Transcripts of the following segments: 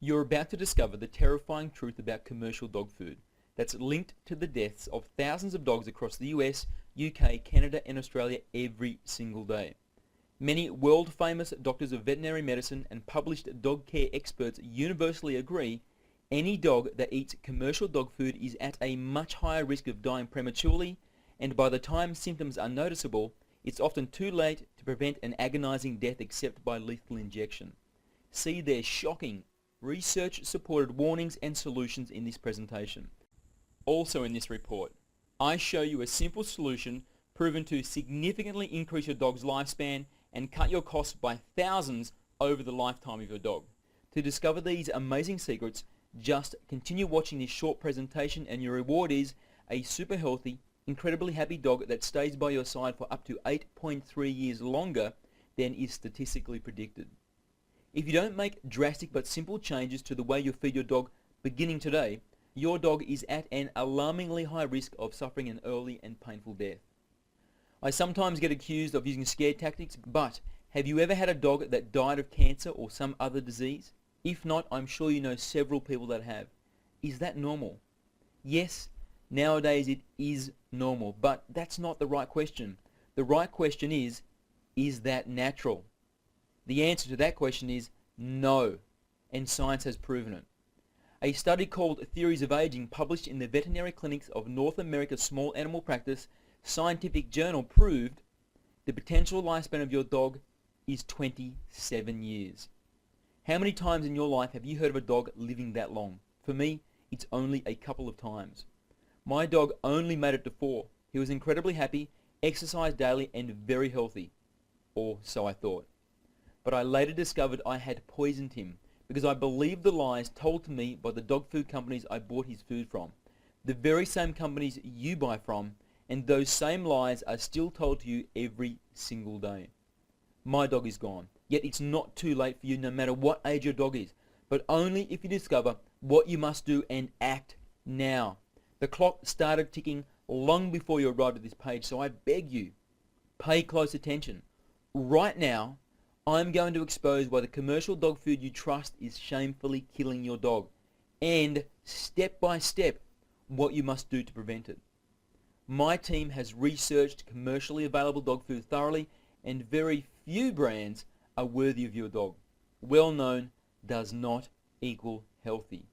You're about to discover the terrifying truth about commercial dog food that's linked to the deaths of thousands of dogs across the US, UK, Canada and Australia every single day. Many world-famous doctors of veterinary medicine and published dog care experts universally agree any dog that eats commercial dog food is at a much higher risk of dying prematurely, and by the time symptoms are noticeable, it's often too late to prevent an agonizing death except by lethal injection. See their shocking, research-supported warnings and solutions in this presentation. Also in this report, I show you a simple solution proven to significantly increase your dog's lifespan and cut your costs by thousands over the lifetime of your dog. To discover these amazing secrets, just continue watching this short presentation and your reward is a super healthy, incredibly happy dog that stays by your side for up to 8.3 years longer than is statistically predicted. If you don't make drastic but simple changes to the way you feed your dog beginning today, your dog is at an alarmingly high risk of suffering an early and painful death. I sometimes get accused of using scare tactics, but have you ever had a dog that died of cancer or some other disease? If not, I'm sure you know several people that have. Is that normal? Yes, nowadays it is normal, but that's not the right question. The right question is that natural? The answer to that question is no, and science has proven it. A study called Theories of Aging, published in the Veterinary Clinics of North America Small Animal Practice Scientific Journal, proved the potential lifespan of your dog is 27 years. How many times in your life have you heard of a dog living that long? For me, it's only a couple of times. My dog only made it to 4. He was incredibly happy, exercised daily, and very healthy. Or so I thought. But I later discovered I had poisoned him because I believed the lies told to me by the dog food companies I bought his food from. The very same companies you buy from, and those same lies are still told to you every single day. My dog is gone, yet it's not too late for you no matter what age your dog is, but only if you discover what you must do and act now. The clock started ticking long before you arrived at this page, so I beg you, pay close attention. Right now, I'm going to expose why the commercial dog food you trust is shamefully killing your dog, and step by step what you must do to prevent it. My team has researched commercially available dog food thoroughly, and very few brands are worthy of your dog. Well known does not equal healthy.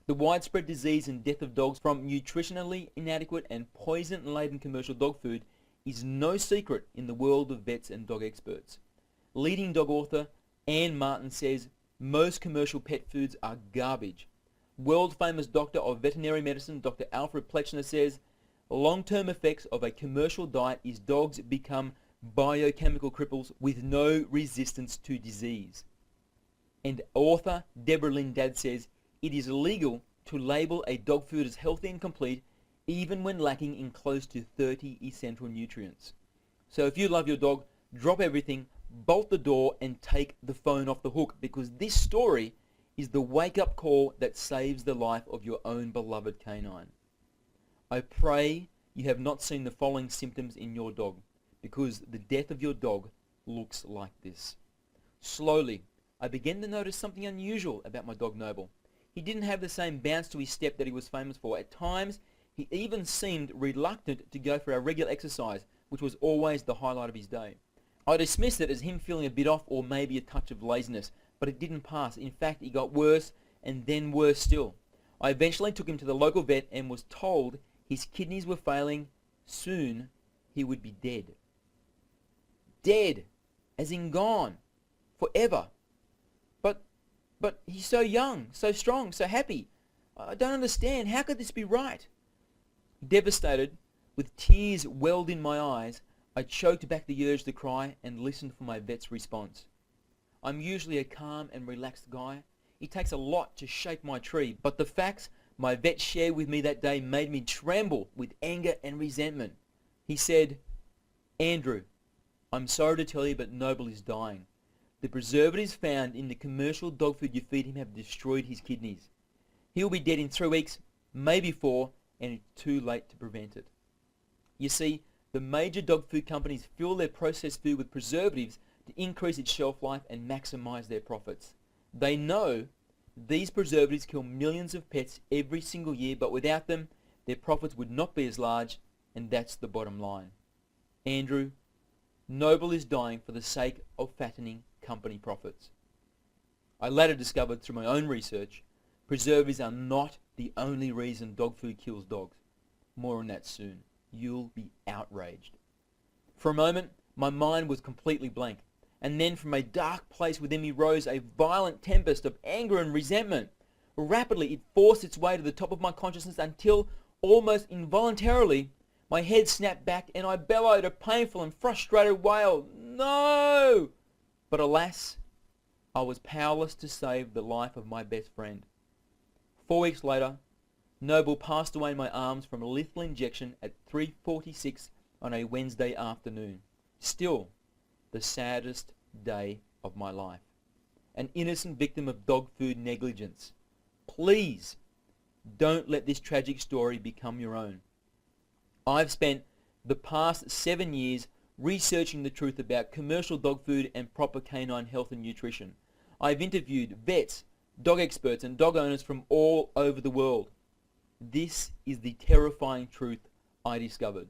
The widespread disease and death of dogs from nutritionally inadequate and poison-laden commercial dog food is no secret in the world of vets and dog experts. Leading dog author Anne Martin says most commercial pet foods are garbage. World-famous doctor of veterinary medicine Dr. Alfred Plechner says long-term effects of a commercial diet is dogs become biochemical cripples with no resistance to disease. And author Deborah Lynn Dadd says it is illegal to label a dog food as healthy and complete even when lacking in close to 30 essential nutrients. So if you love your dog, drop everything, bolt the door and take the phone off the hook, because this story is the wake-up call that saves the life of your own beloved canine. I pray you have not seen the following symptoms in your dog, because the death of your dog looks like this. Slowly, I began to notice something unusual about my dog Noble. He didn't have the same bounce to his step that he was famous for. At times, he even seemed reluctant to go for our regular exercise, which was always the highlight of his day. I dismissed it as him feeling a bit off or maybe a touch of laziness, but it didn't pass. In fact, he got worse and then worse still. I eventually took him to the local vet and was told his kidneys were failing. Soon, he would be dead. Dead, as in gone, forever. But he's so young, so strong, so happy. I don't understand. How could this be right? Devastated, with tears welled in my eyes, I choked back the urge to cry and listened for my vet's response. I'm usually a calm and relaxed guy. It takes a lot to shake my tree, but the facts my vet shared with me that day made me tremble with anger and resentment. He said, "Andrew, I'm sorry to tell you, but Noble is dying. The preservatives found in the commercial dog food you feed him have destroyed his kidneys. He'll be dead in 3 weeks, maybe 4, and it's too late to prevent it." You see, the major dog food companies fill their processed food with preservatives to increase its shelf life and maximize their profits. They know These preservatives kill millions of pets every single year, but without them, their profits would not be as large, and that's the bottom line. Andrew, Noble is dying for the sake of fattening company profits. I later discovered through my own research, preservatives are not the only reason dog food kills dogs. More on that soon. You'll be outraged. For a moment, my mind was completely blank, and then from a dark place within me rose a violent tempest of anger and resentment. Rapidly, it forced its way to the top of my consciousness until, almost involuntarily, my head snapped back and I bellowed a painful and frustrated wail, "No!" But alas, I was powerless to save the life of my best friend. 4 weeks later, Noble passed away in my arms from a lethal injection at 3:46 on a Wednesday afternoon. Still, the saddest day of my life. An innocent victim of dog food negligence. Please, don't let this tragic story become your own. I've spent the past 7 years researching the truth about commercial dog food and proper canine health and nutrition. I've interviewed vets, dog experts, and dog owners from all over the world. This is the terrifying truth I discovered.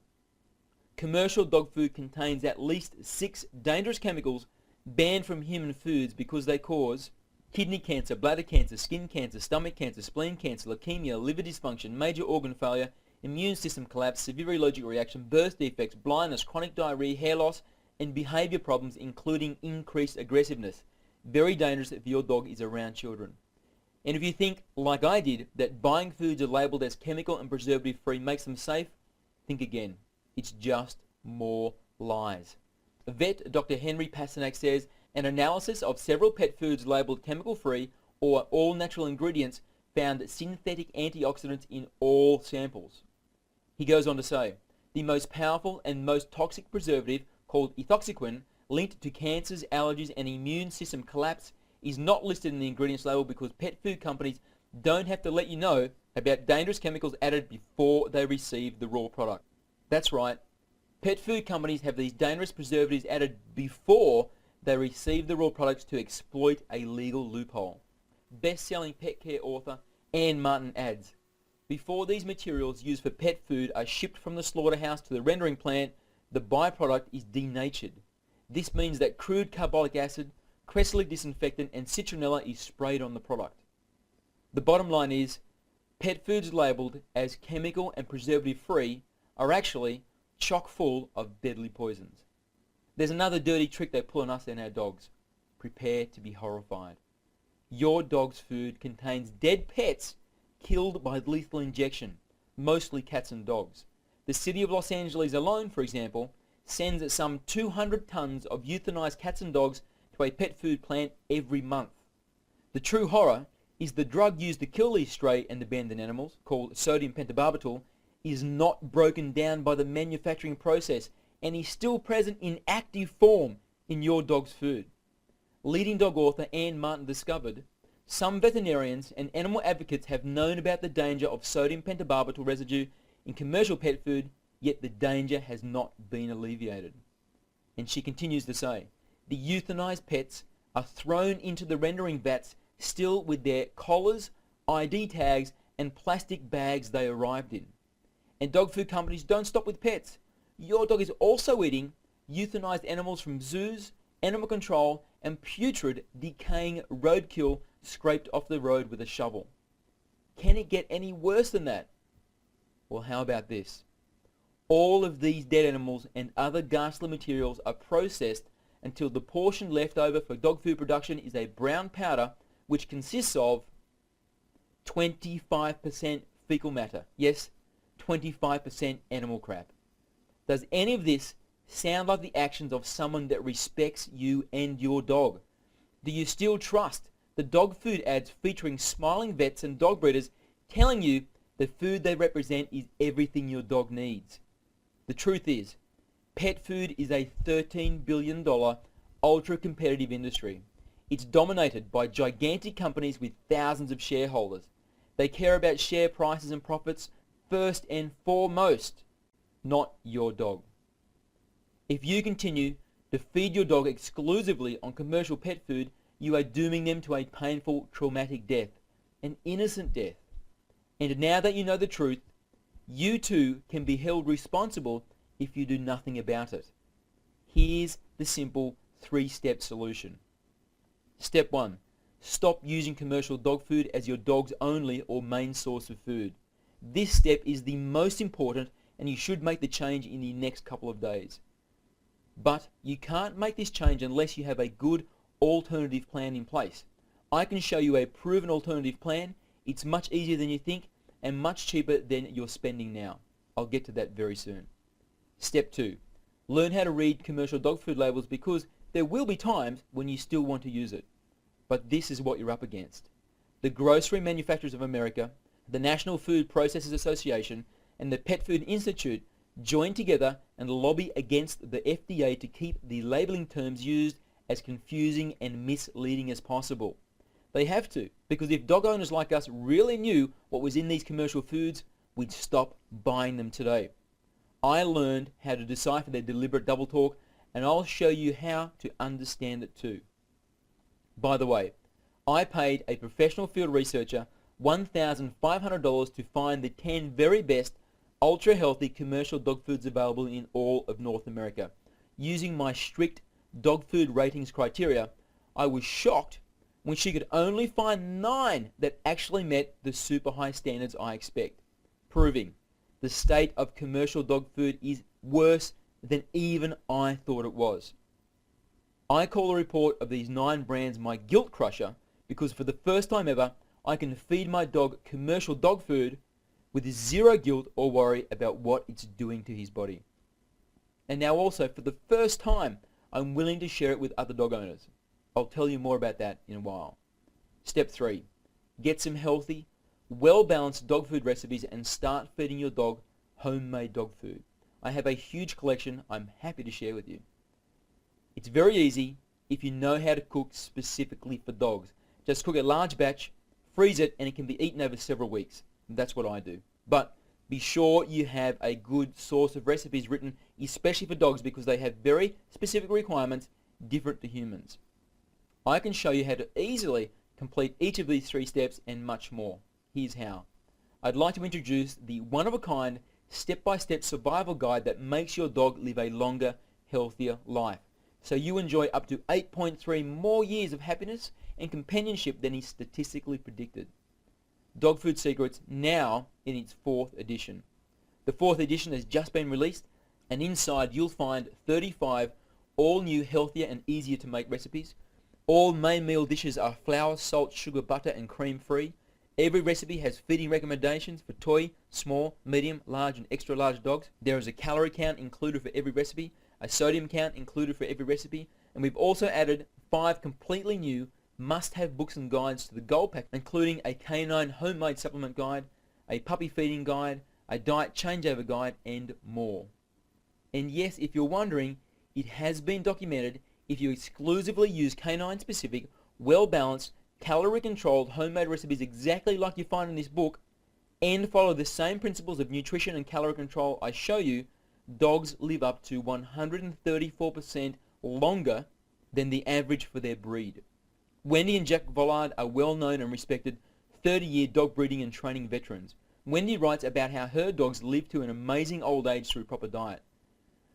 Commercial dog food contains at least 6 dangerous chemicals banned from human foods because they cause kidney cancer, bladder cancer, skin cancer, stomach cancer, spleen cancer, leukemia, liver dysfunction, major organ failure, immune system collapse, severe allergic reaction, birth defects, blindness, chronic diarrhea, hair loss, and behavior problems including increased aggressiveness. Very dangerous if your dog is around children. And if you think, like I did, that buying foods are labelled as chemical and preservative free makes them safe, think again. It's just more lies. Vet Dr. Henry Pasternak says an analysis of several pet foods labelled chemical free or all natural ingredients found synthetic antioxidants in all samples. He goes on to say, the most powerful and most toxic preservative, called ethoxyquin, linked to cancers, allergies, and immune system collapse, is not listed in the ingredients label because pet food companies don't have to let you know about dangerous chemicals added before they receive the raw product. That's right, pet food companies have these dangerous preservatives added before they receive the raw products to exploit a legal loophole. Best-selling pet care author Anne Martin adds, before these materials used for pet food are shipped from the slaughterhouse to the rendering plant, the byproduct is denatured. This means that crude carbolic acid, Cresselit disinfectant, and citronella is sprayed on the product. The bottom line is, pet foods labelled as chemical and preservative free are actually chock full of deadly poisons. There's another dirty trick they pull on us and our dogs. Prepare to be horrified. Your dog's food contains dead pets killed by lethal injection, mostly cats and dogs. The city of Los Angeles alone, for example, sends some 200 tons of euthanized cats and dogs to a pet food plant every month. The true horror is the drug used to kill these stray and abandoned animals, called sodium pentobarbital, is not broken down by the manufacturing process and is still present in active form in your dog's food. Leading dog author Anne Martin discovered, some veterinarians and animal advocates have known about the danger of sodium pentobarbital residue in commercial pet food, yet the danger has not been alleviated. And she continues to say, the euthanized pets are thrown into the rendering vats still with their collars, ID tags, and plastic bags they arrived in. And dog food companies don't stop with pets. Your dog is also eating euthanized animals from zoos, animal control, and putrid, decaying roadkill scraped off the road with a shovel. Can it get any worse than that? Well, how about this? All of these dead animals and other ghastly materials are processed until the portion left over for dog food production is a brown powder which consists of 25% fecal matter. Yes, 25% animal crap. Does any of this sound like the actions of someone that respects you and your dog? Do you still trust the dog food ads featuring smiling vets and dog breeders telling you the food they represent is everything your dog needs? The truth is, pet food is a $13 billion ultra-competitive industry. It's dominated by gigantic companies with thousands of shareholders. They care about share prices and profits first and foremost, not your dog. If you continue to feed your dog exclusively on commercial pet food, you are dooming them to a painful, traumatic death, an innocent death. And now that you know the truth, you too can be held responsible if you do nothing about it. Here's the simple 3-step solution. Step 1. Stop using commercial dog food as your dog's only or main source of food. This step is the most important, and you should make the change in the next couple of days. But you can't make this change unless you have a good alternative plan in place. I can show you a proven alternative plan. It's much easier than you think and much cheaper than you're spending now. I'll get to that very soon. Step 2. Learn how to read commercial dog food labels, because there will be times when you still want to use it. But this is what you're up against. The Grocery Manufacturers of America, the National Food Processors Association, and the Pet Food Institute join together and lobby against the FDA to keep the labeling terms used as confusing and misleading as possible. They have to, because if dog owners like us really knew what was in these commercial foods, we'd stop buying them today. I learned how to decipher their deliberate double talk, and I'll show you how to understand it too. By the way, I paid a professional field researcher $1,500 to find the 10 very best ultra-healthy commercial dog foods available in all of North America. Using my strict dog food ratings criteria, I was shocked when she could only find 9 that actually met the super high standards I expect, proving the state of commercial dog food is worse than even I thought it was. I call the report of these 9 brands my guilt crusher, because for the first time ever, I can feed my dog commercial dog food with zero guilt or worry about what it's doing to his body. And now also, for the first time, I'm willing to share it with other dog owners. I'll tell you more about that in a while. Step 3. Get some healthy, well-balanced dog food recipes and start feeding your dog homemade dog food. I have a huge collection I'm happy to share with you. It's very easy if you know how to cook specifically for dogs. Just cook a large batch, freeze it, and it can be eaten over several weeks. That's what I do. But be sure you have a good source of recipes written especially for dogs, because they have very specific requirements different to humans. I can show you how to easily complete each of these 3 steps and much more. Here's how. I'd like to introduce the one-of-a-kind step-by-step survival guide that makes your dog live a longer, healthier life, so you enjoy up to 8.3 more years of happiness and companionship than is statistically predicted. Dog Food Secrets now in its 4th edition. The 4th edition has just been released, and inside you'll find 35 all-new, healthier and easier to make recipes. All main meal dishes are flour, salt, sugar, butter and cream free. Every recipe has feeding recommendations for toy, small, medium, large and extra large dogs. There is a calorie count included for every recipe, a sodium count included for every recipe, and we've also added 5 completely new must-have books and guides to the Gold Pack, including a canine homemade supplement guide, a puppy feeding guide, a diet changeover guide, and more. And yes, if you're wondering, it has been documented if you exclusively use canine-specific, well-balanced, calorie-controlled homemade recipes exactly like you find in this book, and follow the same principles of nutrition and calorie control I show you, dogs live up to 134% longer than the average for their breed. Wendy and Jack Vollard are well-known and respected 30-year dog breeding and training veterans. Wendy writes about how her dogs live to an amazing old age through proper diet.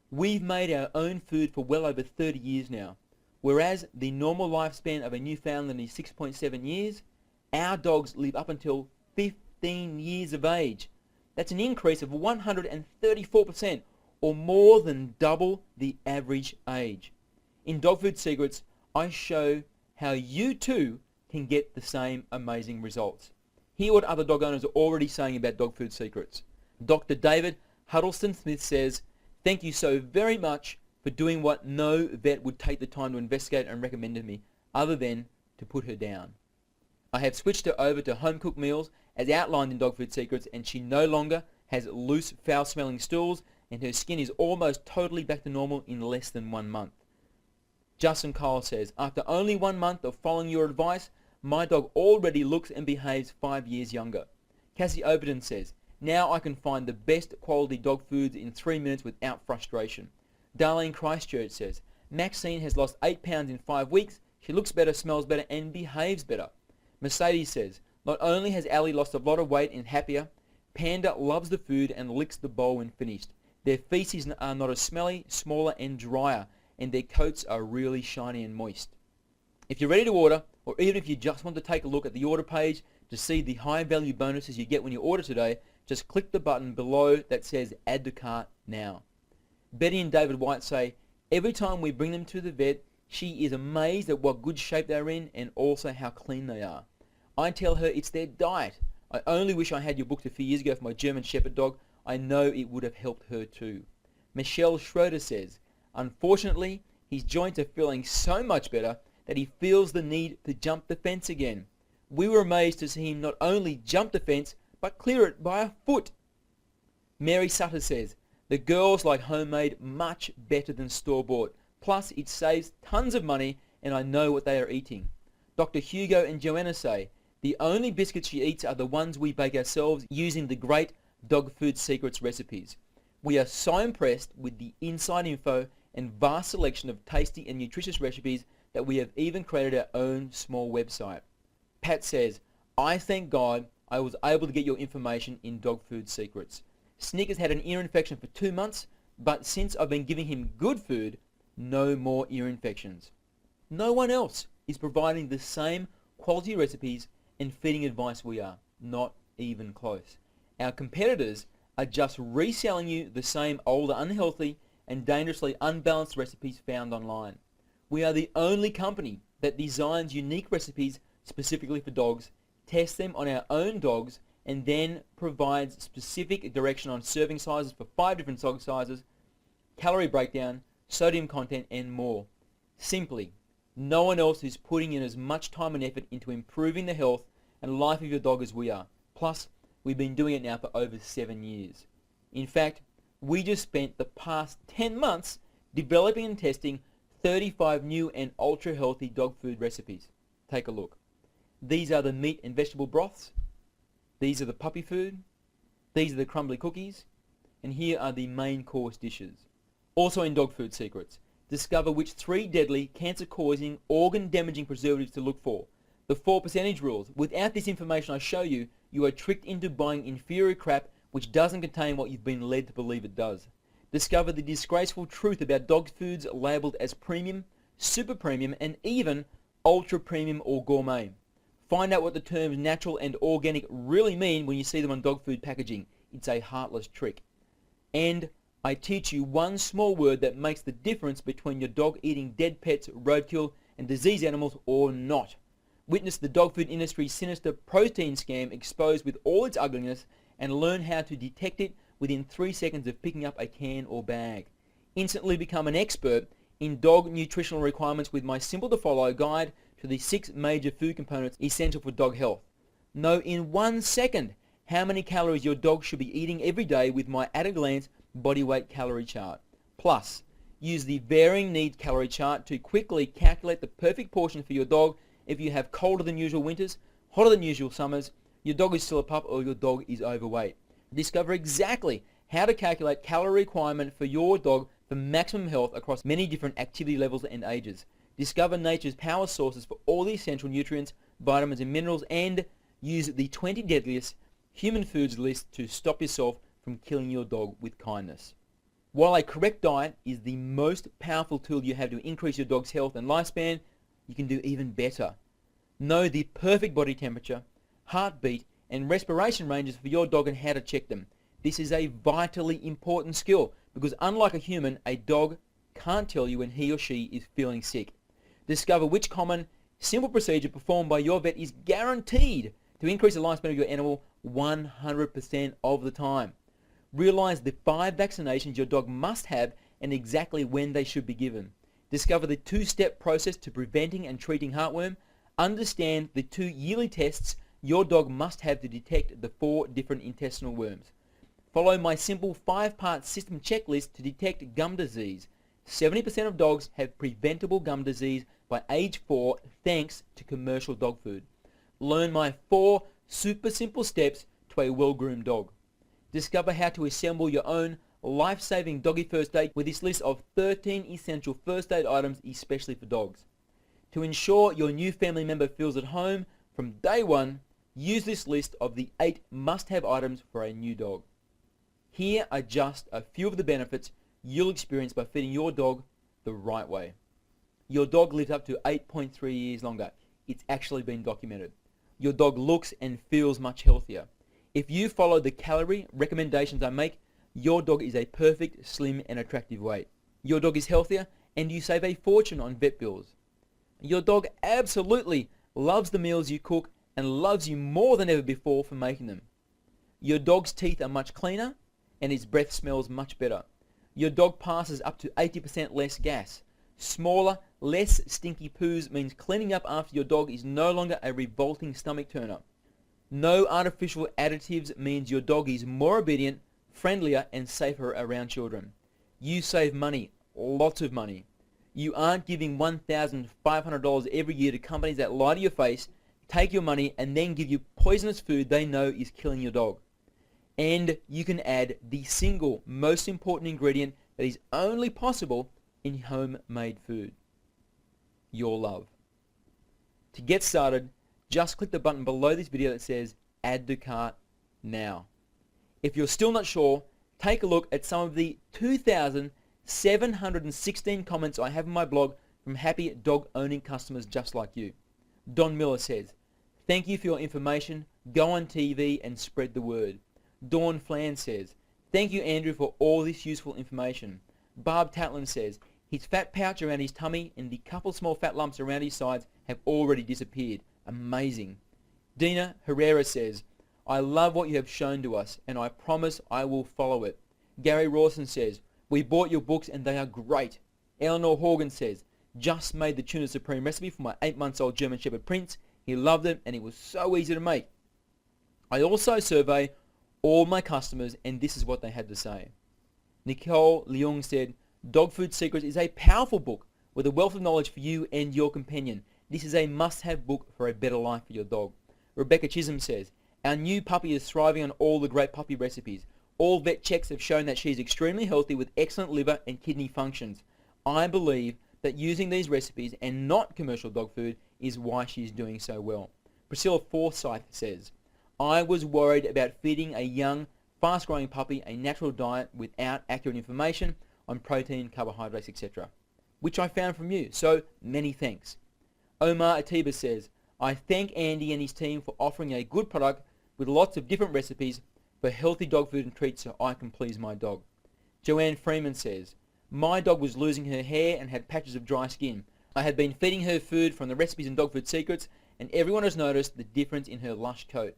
We've made our own food for well over 30 years now. Whereas the normal lifespan of a Newfoundland is 6.7 years, our dogs live up until 15 years of age. That's an increase of 134%, or more than double the average age. In Dog Food Secrets, I show how you too can get the same amazing results. Hear what other dog owners are already saying about Dog Food Secrets. Dr. David Huddleston Smith says, "Thank you so very much for doing what no vet would take the time to investigate and recommend to me, other than to put her down. I have switched her over to home-cooked meals as outlined in Dog Food Secrets, and she no longer has loose, foul-smelling stools, and her skin is almost totally back to normal in less than 1 month." Justin Cole says, "After only 1 month of following your advice, my dog already looks and behaves 5 years younger." Cassie Overton says, "Now I can find the best quality dog foods in 3 minutes without frustration." Darlene Christchurch says, "Maxine has lost 8 pounds in 5 weeks. She looks better, smells better, and behaves better. Mercedes says, not only has Allie lost a lot of weight and happier, Panda loves the food and licks the bowl when finished. Their feces are not as smelly, smaller, and drier, and their coats are really shiny and moist. If you're ready to order, or even if you just want to take a look at the order page to see the high value bonuses you get when you order today, just click the button below that says Add to Cart now. Betty and David White say, every time we bring them to the vet, she is amazed at what good shape they're in and also how clean they are. I tell her it's their diet. I only wish I had your book a few years ago for my German Shepherd dog. I know it would have helped her too. Michelle Schroeder says, unfortunately, his joints are feeling so much better that he feels the need to jump the fence again. We were amazed to see him not only jump the fence, but clear it by a foot. Mary Sutter says, the girls like homemade much better than store-bought. Plus, it saves tons of money and I know what they are eating. Dr. Hugo and Joanna say, the only biscuits she eats are the ones we bake ourselves using the great Dog Food Secrets recipes. We are so impressed with the inside info and vast selection of tasty and nutritious recipes that we have even created our own small website. Pat says, I thank God I was able to get your information in Dog Food Secrets. Snick has had an ear infection for 2 months, but since I've been giving him good food, no more ear infections. No one else is providing the same quality recipes and feeding advice we are. Not even close. Our competitors are just reselling you the same older, unhealthy, and dangerously unbalanced recipes found online. We are the only company that designs unique recipes specifically for dogs, tests them on our own dogs, and then provides specific direction on serving sizes for 5 different dog sizes, calorie breakdown, sodium content, and more. Simply, no one else is putting in as much time and effort into improving the health and life of your dog as we are. Plus, we've been doing it now for over 7 years. In fact, we just spent the past 10 months developing and testing 35 new and ultra healthy dog food recipes. Take a look. These are the meat and vegetable broths. These are the puppy food. These are the crumbly cookies. And here are the main course dishes. Also in Dog Food Secrets, discover which 3 deadly, cancer-causing, organ-damaging preservatives to look for. The 4% rules. Without this information I show you, you are tricked into buying inferior crap which doesn't contain what you've been led to believe it does. Discover the disgraceful truth about dog foods labeled as premium, super premium, and even ultra premium or gourmet. Find out what the terms natural and organic really mean when you see them on dog food packaging. It's a heartless trick. And I teach you one small word that makes the difference between your dog eating dead pets, roadkill, and diseased animals or not. Witness the dog food industry's sinister protein scam exposed with all its ugliness and learn how to detect it within 3 seconds of picking up a can or bag. Instantly become an expert in dog nutritional requirements with my simple to follow guide to the 6 major food components essential for dog health. Know in 1 second how many calories your dog should be eating every day with my at-a-glance body weight calorie chart. Plus, use the varying needs calorie chart to quickly calculate the perfect portion for your dog if you have colder than usual winters, hotter than usual summers, your dog is still a pup, or your dog is overweight. Discover exactly how to calculate calorie requirement for your dog for maximum health across many different activity levels and ages. Discover nature's power sources for all the essential nutrients, vitamins and minerals, and use the 20 deadliest human foods list to stop yourself from killing your dog with kindness. While a correct diet is the most powerful tool you have to increase your dog's health and lifespan, you can do even better. Know the perfect body temperature, heartbeat, and respiration ranges for your dog and how to check them. This is a vitally important skill because unlike a human, a dog can't tell you when he or she is feeling sick. Discover which common, simple procedure performed by your vet is guaranteed to increase the lifespan of your animal 100% of the time. Realize the 5 vaccinations your dog must have and exactly when they should be given. Discover the 2-step process to preventing and treating heartworm. Understand the 2 yearly tests your dog must have to detect the 4 different intestinal worms. Follow my simple 5-part system checklist to detect gum disease. 70% of dogs have preventable gum disease by age 4 thanks to commercial dog food. Learn my 4 super simple steps to a well-groomed dog. Discover how to assemble your own life-saving doggy first aid with this list of 13 essential first aid items especially for dogs. To ensure your new family member feels at home from day one, use this list of the 8 must-have items for a new dog. Here are just a few of the benefits you'll experience by feeding your dog the right way. Your dog lives up to 8.3 years longer. It's actually been documented. Your dog looks and feels much healthier. If you follow the calorie recommendations I make, your dog is a perfect, slim and attractive weight. Your dog is healthier and you save a fortune on vet bills. Your dog absolutely loves the meals you cook and loves you more than ever before for making them. Your dog's teeth are much cleaner and his breath smells much better. Your dog passes up to 80% less gas. Smaller, less stinky poos means cleaning up after your dog is no longer a revolting stomach turner. No artificial additives means your dog is more obedient, friendlier and safer around children. You save money, lots of money. You aren't giving $1,500 every year to companies that lie to your face, take your money and then give you poisonous food they know is killing your dog. And you can add the single most important ingredient that is only possible in homemade food: your love. To get started, just click the button below this video that says Add to Cart now. If you're still not sure, take a look at some of the 2,716 comments I have in my blog from happy dog owning customers just like you. Don Miller says, "Thank you for your information. Go on TV and spread the word." Dawn Flan says, "Thank you, Andrew, for all this useful information." Barb Tatlin says, "His fat pouch around his tummy and the couple small fat lumps around his sides have already disappeared. Amazing." Dina Herrera says, "I love what you have shown to us and I promise I will follow it." Gary Rawson says, "We bought your books and they are great." Eleanor Horgan says, "Just made the Tuna Supreme recipe for my 8-month-old German Shepherd Prince. He loved it and it was so easy to make." I also survey all my customers and this is what they had to say. Nicole Leung said, "Dog Food Secrets is a powerful book with a wealth of knowledge for you and your companion. This is a must-have book for a better life for your dog." Rebecca Chisholm says, "Our new puppy is thriving on all the great puppy recipes. All vet checks have shown that she is extremely healthy with excellent liver and kidney functions. I believe that using these recipes and not commercial dog food is why she is doing so well." Priscilla Forsyth says, "I was worried about feeding a young, fast-growing puppy a natural diet without accurate information on protein, carbohydrates, etc., which I found from you, so many thanks." Omar Atiba says, "I thank Andy and his team for offering a good product with lots of different recipes for healthy dog food and treats so I can please my dog." Joanne Freeman says, "My dog was losing her hair and had patches of dry skin. I had been feeding her food from the recipes and Dog Food Secrets and everyone has noticed the difference in her lush coat.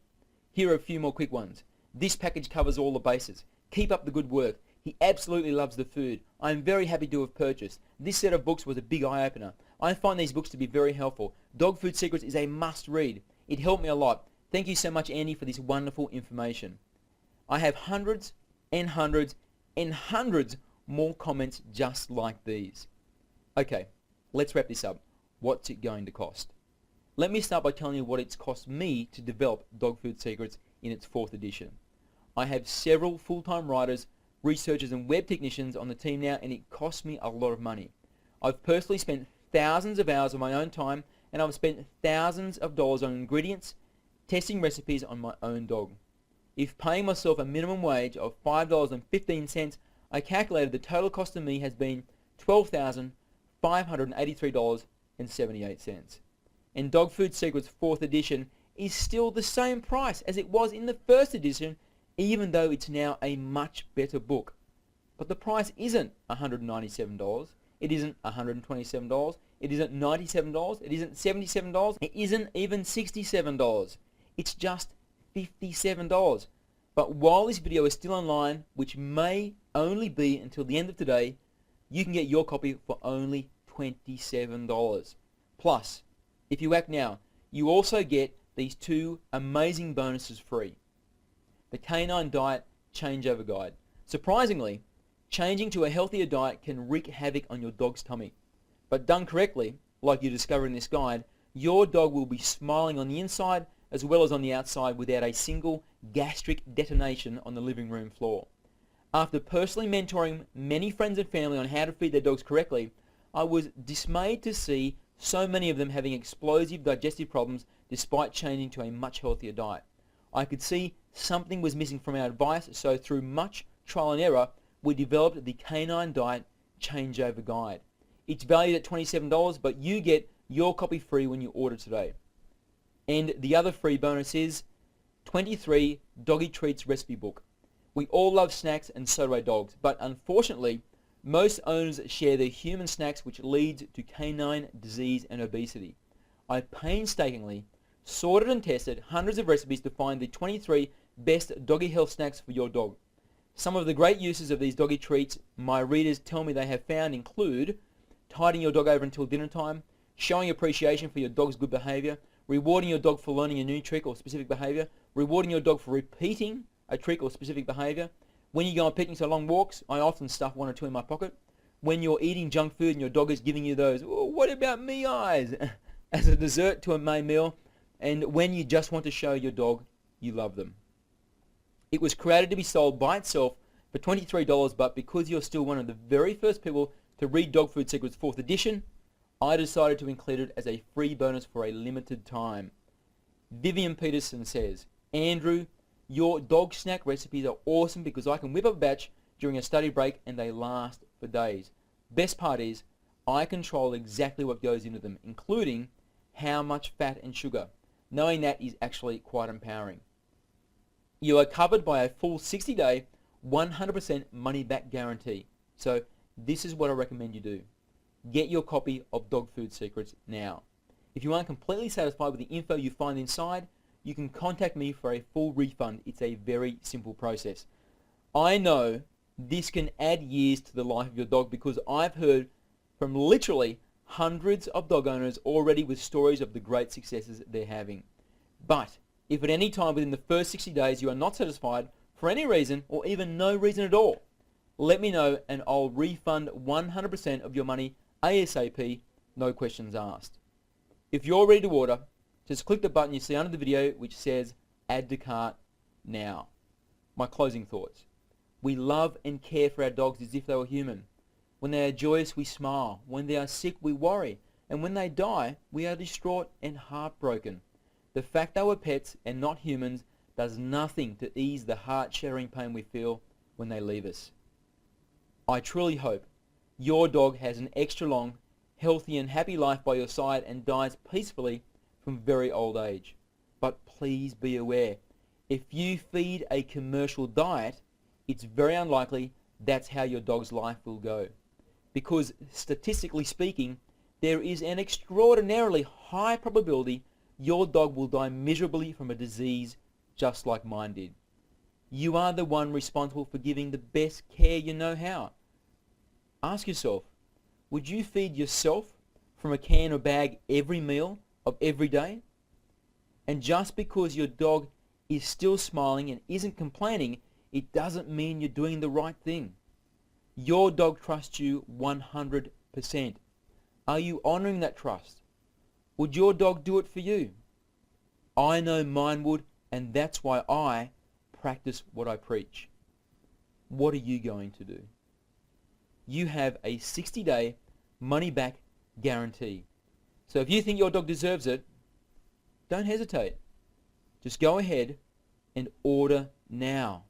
Here are a few more quick ones. This package covers all the bases. Keep up the good work. He absolutely loves the food. I am very happy to have purchased. This set of books was a big eye-opener. I find these books to be very helpful. Dog Food Secrets is a must-read. It helped me a lot. Thank you so much, Andy, for this wonderful information." I have hundreds and hundreds and hundreds more comments just like these. Okay, let's wrap this up. What's it going to cost? Let me start by telling you what it's cost me to develop Dog Food Secrets in its 4th edition. I have several full-time writers, researchers and web technicians on the team now and it costs me a lot of money. I've personally spent thousands of hours of my own time and I've spent thousands of dollars on ingredients, testing recipes on my own dog. If paying myself a minimum wage of $5.15, I calculated the total cost to me has been $12,583.78. And Dog Food Secrets 4th edition is still the same price as it was in the 1st edition, even though it's now a much better book. But the price isn't $197, it isn't $127, it isn't $97, it isn't $77, it isn't even $67. It's just $57. But while this video is still online, which may only be until the end of today, you can get your copy for only $27. Plus, if you act now, you also get these 2 amazing bonuses free. The Canine Diet Changeover Guide. Surprisingly, changing to a healthier diet can wreak havoc on your dog's tummy. But done correctly, like you discover in this guide, your dog will be smiling on the inside as well as on the outside without a single gastric detonation on the living room floor. After personally mentoring many friends and family on how to feed their dogs correctly, I was dismayed to see so many of them having explosive digestive problems despite changing to a much healthier diet. I could see something was missing from our advice, so through much trial and error, we developed the Canine Diet Changeover Guide. It's valued at $27, but you get your copy free when you order today. And the other free bonus is 23 Doggy Treats Recipe Book. We all love snacks, and so do our dogs, but unfortunately, most owners share their human snacks, which leads to canine disease and obesity. I painstakingly sorted and tested hundreds of recipes to find the 23 best doggy health snacks for your dog. Some of the great uses of these doggy treats my readers tell me they have found include tiding your dog over until dinner time, showing appreciation for your dog's good behavior, rewarding your dog for learning a new trick or specific behavior, rewarding your dog for repeating a trick or specific behavior. When you go on picnics or long walks, I often stuff one or two in my pocket. When you're eating junk food and your dog is giving you those, "Oh, what about me eyes?" as a dessert to a main meal, and when you just want to show your dog you love them. It was created to be sold by itself for $23, but because you're still one of the very first people to read Dog Food Secrets 4th edition, I decided to include it as a free bonus for a limited time. Vivian Peterson says, "Andrew, your dog snack recipes are awesome because I can whip up a batch during a study break and they last for days. Best part is, I control exactly what goes into them, including how much fat and sugar. Knowing that is actually quite empowering. You are covered by a full 60-day, 100% money-back guarantee. So this is what I recommend you do. Get your copy of Dog Food Secrets now. If you aren't completely satisfied with the info you find inside, you can contact me for a full refund. It's a very simple process. I know this can add years to the life of your dog because I've heard from literally hundreds of dog owners already with stories of the great successes they're having. But if at any time within the first 60 days you are not satisfied for any reason or even no reason at all, let me know and I'll refund 100% of your money ASAP, no questions asked. If you're ready to order, just click the button you see under the video which says Add to Cart now. My closing thoughts. We love and care for our dogs as if they were human. When they are joyous, we smile. When they are sick, we worry. And when they die, we are distraught and heartbroken. The fact they were pets and not humans does nothing to ease the heart-shattering pain we feel when they leave us. I truly hope your dog has an extra long, healthy and happy life by your side and dies peacefully from very old age. But please be aware, if you feed a commercial diet, it's very unlikely that's how your dog's life will go. Because statistically speaking, there is an extraordinarily high probability your dog will die miserably from a disease just like mine did. You are the one responsible for giving the best care you know how. Ask yourself, would you feed yourself from a can or bag every meal of every day? And just because your dog is still smiling and isn't complaining, it doesn't mean you're doing the right thing. Your dog trusts you 100%. Are you honoring that trust? Would your dog do it for you? I know mine would, and that's why I practice what I preach. What are you going to do? You have a 60-day money-back guarantee. So if you think your dog deserves it, don't hesitate. Just go ahead and order now.